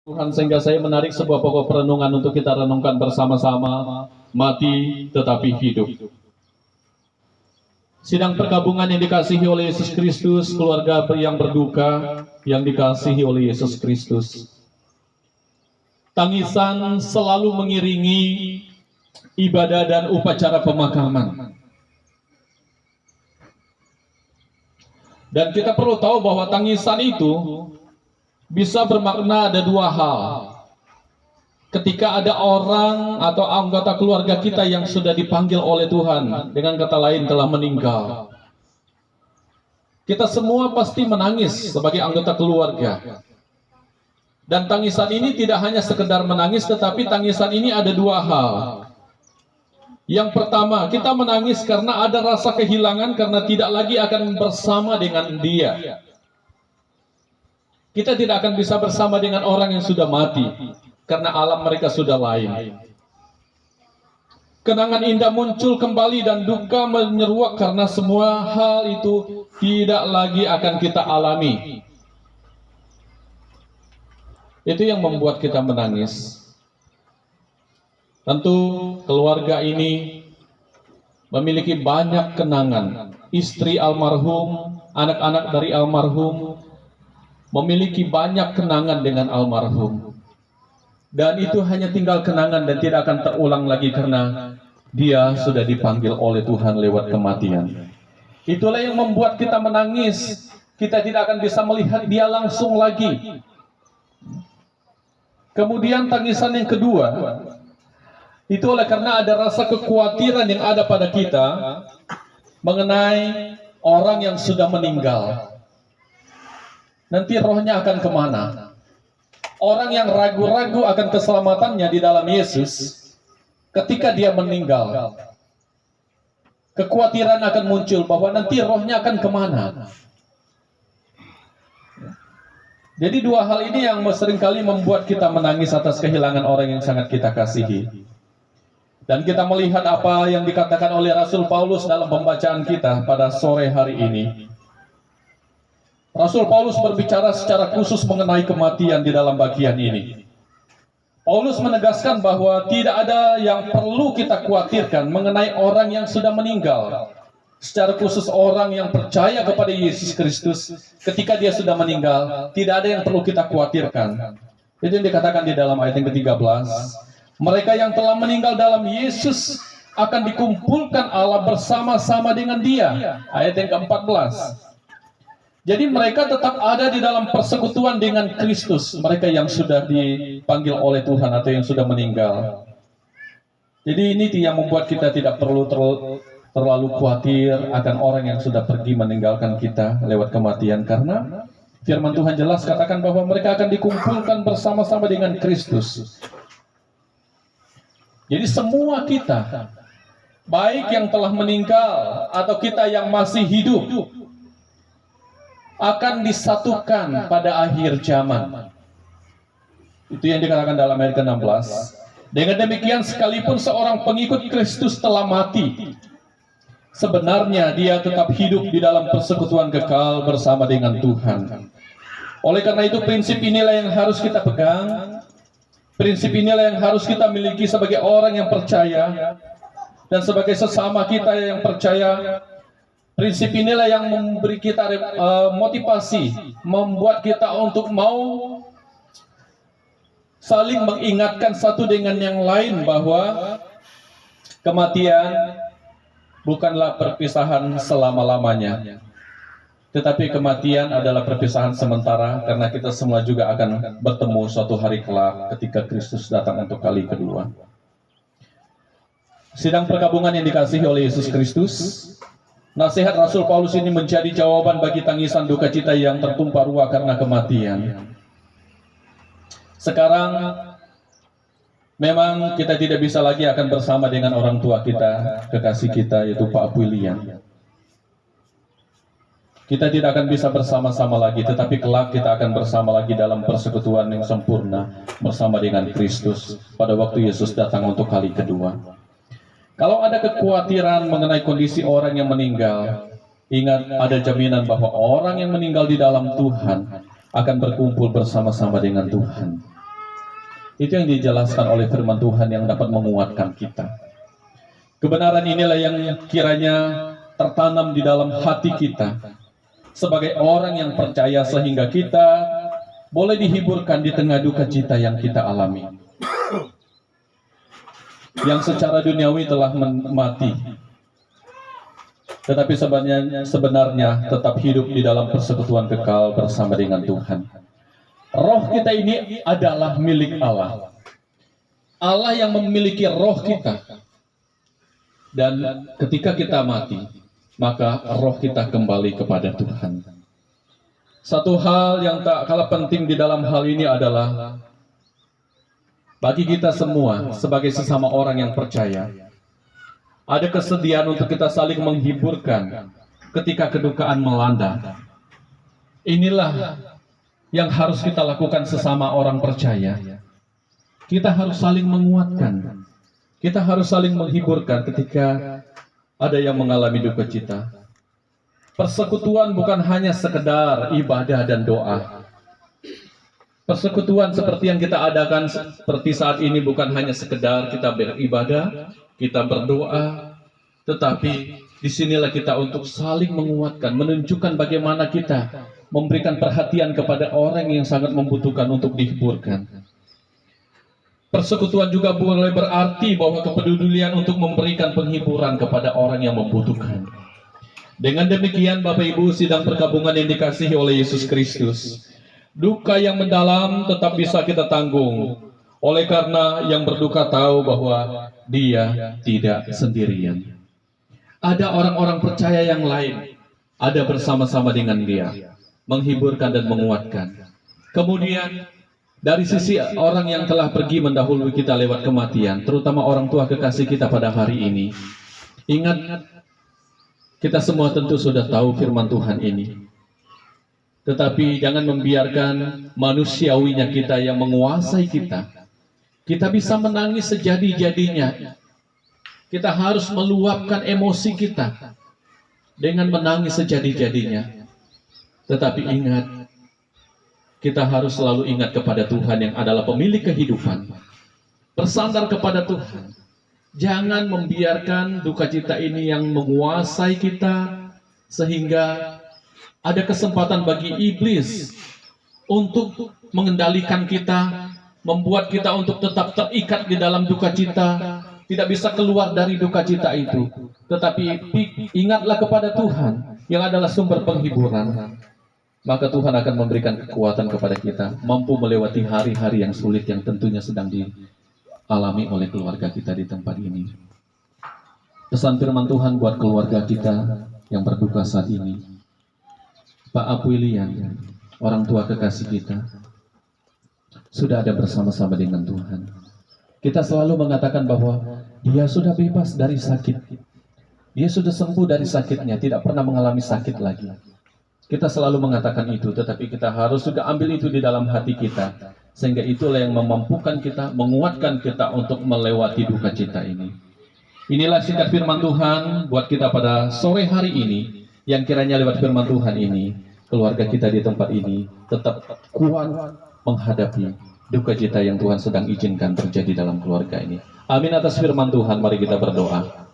Tuhan, sehingga saya menarik sebuah pokok perenungan untuk kita renungkan bersama-sama. Mati tetapi hidup. Sidang perkabungan yang dikasihi oleh Yesus Kristus, keluarga yang berduka yang dikasihi oleh Yesus Kristus. Tangisan selalu mengiringi ibadah dan upacara pemakaman. Dan kita perlu tahu bahwa tangisan itu bisa bermakna ada dua hal. Ketika ada orang atau anggota keluarga kita yang sudah dipanggil oleh Tuhan, dengan kata lain telah meninggal, kita semua pasti menangis sebagai anggota keluarga. Dan tangisan ini tidak hanya sekedar menangis, tetapi tangisan ini ada dua hal. Yang pertama, kita menangis karena ada rasa kehilangan, karena tidak lagi akan bersama dengan dia. Kita tidak akan bisa bersama dengan orang yang sudah mati, karena alam mereka sudah lain. Kenangan indah muncul kembali dan duka menyeruak karena semua hal itu tidak lagi akan kita alami. Itu yang membuat kita menangis. Tentu keluarga ini memiliki banyak kenangan. Istri almarhum, anak-anak dari almarhum memiliki banyak kenangan dengan almarhum. Dan itu hanya tinggal kenangan dan tidak akan terulang lagi karena dia sudah dipanggil oleh Tuhan lewat kematian. Itulah yang membuat kita menangis. Kita tidak akan bisa melihat dia langsung lagi. Kemudian tangisan yang kedua, itu oleh karena ada rasa kekhawatiran yang ada pada kita mengenai orang yang sudah meninggal. Nanti rohnya akan kemana? Orang yang ragu-ragu akan keselamatannya di dalam Yesus, ketika dia meninggal, kekhawatiran akan muncul bahwa nanti rohnya akan kemana. Jadi dua hal ini yang seringkali membuat kita menangis atas kehilangan orang yang sangat kita kasihi. Dan kita melihat apa yang dikatakan oleh Rasul Paulus dalam pembacaan kita pada sore hari ini. Rasul Paulus berbicara secara khusus mengenai kematian di dalam bagian ini. Paulus menegaskan bahwa tidak ada yang perlu kita khawatirkan mengenai orang yang sudah meninggal. Secara khusus orang yang percaya kepada Yesus Kristus, ketika dia sudah meninggal, tidak ada yang perlu kita khawatirkan. Itu yang dikatakan di dalam ayat yang ke-13. Mereka yang telah meninggal dalam Yesus akan dikumpulkan Allah bersama-sama dengan dia. Ayat yang ke-14. Jadi mereka tetap ada di dalam persekutuan dengan Kristus, mereka yang sudah dipanggil oleh Tuhan atau yang sudah meninggal. Jadi ini yang membuat kita tidak perlu terlalu khawatir akan orang yang sudah pergi meninggalkan kita lewat kematian, karena firman Tuhan jelas katakan bahwa mereka akan dikumpulkan bersama-sama dengan Kristus. Jadi semua kita, baik yang telah meninggal atau kita yang masih hidup, akan disatukan pada akhir zaman. Itu yang dikatakan dalam ayat ke-16. Dengan demikian, sekalipun seorang pengikut Kristus telah mati, sebenarnya dia tetap hidup di dalam persekutuan kekal bersama dengan Tuhan. Oleh karena itu, prinsip inilah yang harus kita pegang. Prinsip inilah yang harus kita miliki sebagai orang yang percaya dan sebagai sesama kita yang percaya. Prinsip inilah yang memberi kita motivasi, membuat kita untuk mau saling mengingatkan satu dengan yang lain bahwa kematian bukanlah perpisahan selama-lamanya. Tetapi kematian adalah perpisahan sementara, karena kita semua juga akan bertemu suatu hari kelak ketika Kristus datang untuk kali kedua. Sidang perkabungan yang dikasihi oleh Yesus Kristus, nasihat Rasul Paulus ini menjadi jawaban bagi tangisan duka cita yang tertumpah ruah karena kematian. Sekarang memang kita tidak bisa lagi akan bersama dengan orang tua kita, kekasih kita, yaitu Pak William. Kita tidak akan bisa bersama-sama lagi, tetapi kelak kita akan bersama lagi dalam persekutuan yang sempurna bersama dengan Kristus pada waktu Yesus datang untuk kali kedua. Kalau ada kekhawatiran mengenai kondisi orang yang meninggal, ingat ada jaminan bahwa orang yang meninggal di dalam Tuhan akan berkumpul bersama-sama dengan Tuhan. Itu yang dijelaskan oleh firman Tuhan yang dapat menguatkan kita. Kebenaran inilah yang kiranya tertanam di dalam hati kita sebagai orang yang percaya, sehingga kita boleh dihiburkan di tengah duka cita yang kita alami, yang secara duniawi telah mati, tetapi sebenarnya tetap hidup di dalam persekutuan kekal bersama dengan Tuhan. Roh kita ini adalah milik Allah. Allah yang memiliki roh kita. Dan ketika kita mati, maka roh kita kembali kepada Tuhan. Satu hal yang tak kalah penting di dalam hal ini adalah bagi kita semua sebagai sesama orang yang percaya, ada kesediaan untuk kita saling menghiburkan ketika kedukaan melanda. Inilah yang harus kita lakukan sesama orang percaya. Kita harus saling menguatkan. Kita harus saling menghiburkan ketika ada yang mengalami duka cita. Persekutuan bukan hanya sekedar ibadah dan doa. Persekutuan seperti yang kita adakan seperti saat ini bukan hanya sekedar kita beribadah, kita berdoa, tetapi disinilah kita untuk saling menguatkan, menunjukkan bagaimana kita memberikan perhatian kepada orang yang sangat membutuhkan untuk dihiburkan. Persekutuan juga boleh berarti bahwa kepedulian untuk memberikan penghiburan kepada orang yang membutuhkan. Dengan demikian, Bapak Ibu sidang perkabungan yang dikasihi oleh Yesus Kristus, duka yang mendalam tetap bisa kita tanggung, oleh karena yang berduka tahu bahwa dia tidak sendirian. Ada orang-orang percaya yang lain, ada bersama-sama dengan dia, menghiburkan dan menguatkan. Kemudian dari sisi orang yang telah pergi mendahului kita lewat kematian, terutama orang tua kekasih kita pada hari ini, ingat, kita semua tentu sudah tahu firman Tuhan ini. Tetapi jangan membiarkan manusiawinya kita yang menguasai kita. Kita bisa menangis sejadi-jadinya. Kita harus meluapkan emosi kita dengan menangis sejadi-jadinya. Tetapi ingat, kita harus selalu ingat kepada Tuhan yang adalah pemilik kehidupan. Bersandar kepada Tuhan. Jangan membiarkan duka cita ini yang menguasai kita, sehingga ada kesempatan bagi iblis untuk mengendalikan kita, membuat kita untuk tetap terikat di dalam duka cita, tidak bisa keluar dari duka cita itu. Tetapi ingatlah kepada Tuhan yang adalah sumber penghiburan. Maka Tuhan akan memberikan kekuatan kepada kita, mampu melewati hari-hari yang sulit yang tentunya sedang dialami oleh keluarga kita di tempat ini. Pesan firman Tuhan buat keluarga kita yang berduka saat ini. Pak Apuilian, orang tua kekasih kita, sudah ada bersama-sama dengan Tuhan. Kita selalu mengatakan bahwa dia sudah bebas dari sakit. Dia sudah sembuh dari sakitnya, tidak pernah mengalami sakit lagi. Kita selalu mengatakan itu, tetapi kita harus juga ambil itu di dalam hati kita. Sehingga itulah yang memampukan kita, menguatkan kita untuk melewati duka cita ini. Inilah singkat firman Tuhan buat kita pada sore hari ini, yang kiranya lewat firman Tuhan ini, keluarga kita di tempat ini tetap kuat menghadapi duka cita yang Tuhan sedang izinkan terjadi dalam keluarga ini. Amin atas firman Tuhan, mari kita berdoa.